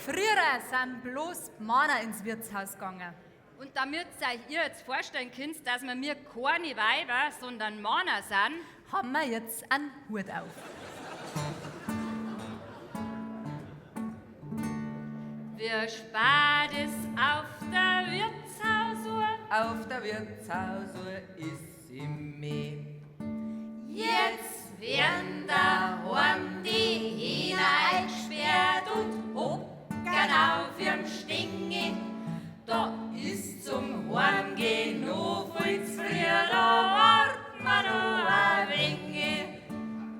Früher sind bloß Männer ins Wirtshaus gegangen. Und damit euch ihr jetzt vorstellen könnt, dass wir keine Weiber, sondern Männer sind, Haben wir jetzt einen Hut auf. wir spart es auf der Wirtshausuhr. Auf der Wirtshausuhr ist sie mehr. Jetzt werden daheim die Hähner eingesperrt und hocken auf ihrem Stinge. Da ist zum Heimgehen noch viel zu früh, da warten wir noch ein wenig.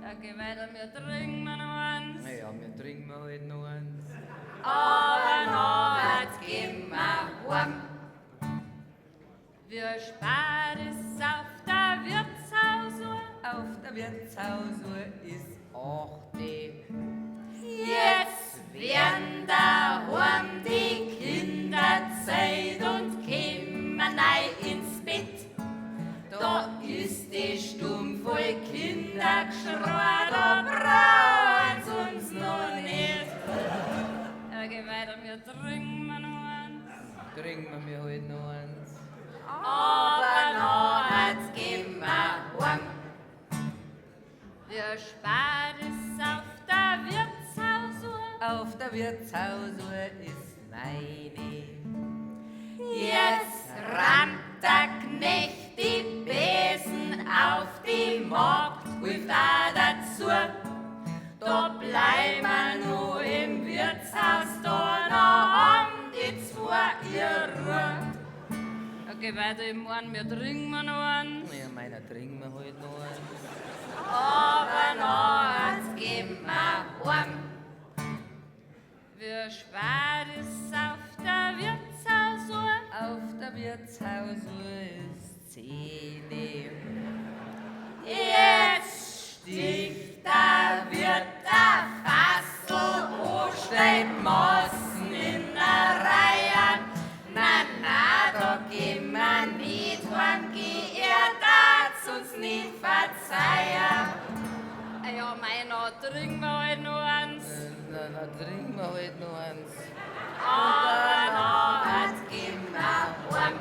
Ja, geh weiter, wir trinken noch eins. Ja, wir trinken halt noch eins. Aber noch gehen wir heim. Wir sparen es auf der Wirtshausuhr. Auf der Wirtshausuhr ist 8. Jetzt werden daheim die Kinder Zeit und kämen rein ins Bett. Da ist die Stumm voll Kindergeschrei, da braucht's uns noch nicht. Ja, geh weiter, wir trinken noch eins. Trinken wir halt noch eins. Aber noch gehen wir heim. Wir sparen es auf der Wirtshausuhr. Auf der Wirtshausuhr ist meine. Jetzt rammt der Knecht die Besen auf die Magd, hilft auch dazu. Da bleiben wir nur im Wirtshaus, da haben die zwei ihre Ruhe. Okay, weiter im Ohren, wir trinken noch eins. Ja, meiner trinken wir halt noch eins. Aber noch gehen wir heim. Wir sparen es auf der Wirtshausuhr. Auf der Wirtshausuhr ist 10. Jetzt sticht der Wirt der Fassel, ansteigt Massen in der Reihe. Na, da gehen wir nicht heim, er darf's uns nicht verzeihen. Ja, meiner, trinken wir halt noch eins. Na, trinken wir halt noch eins. Aber noch gehen wir heim.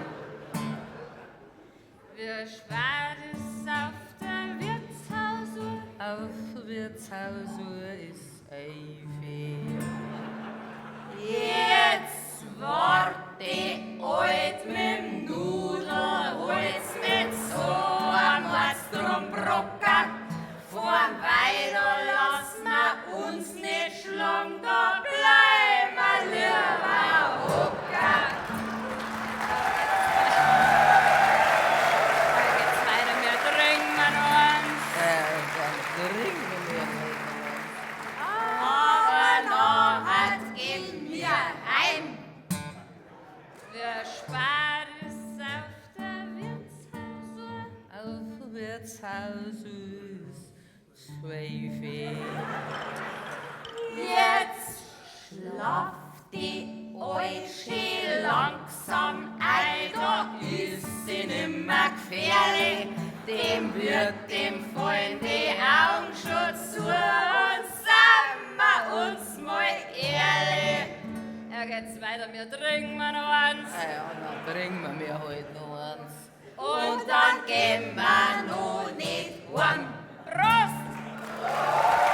Wir sparen es auf der Wirtshausuhr. Auf der Wirtshausuhr ist 11. Jetzt wart die Alt mit Nudelholz mit so einem Mordstrumbrocker. Vorm Weiter lassen wir uns nicht schlagen, da bleiben wir lieber hocker. Da geht's weiter, wir trinken noch eins. Dann trinken wir halt noch eins. Aber noch gehen wir heim. Wir sparen es auf der Wirtshausuhr. Auf der Wirtshausuhr ist 12. Jetzt schlaft die Oische langsam ein, da ist sie nimmer gefährlich. Dem fallen die Augen schon zu und sagen wir uns mal ehrlich. Ja, geht's weiter, wir trinken noch eins. Ja, dann trinken wir halt noch eins. Und dann gehen wir noch nicht heim. Prost!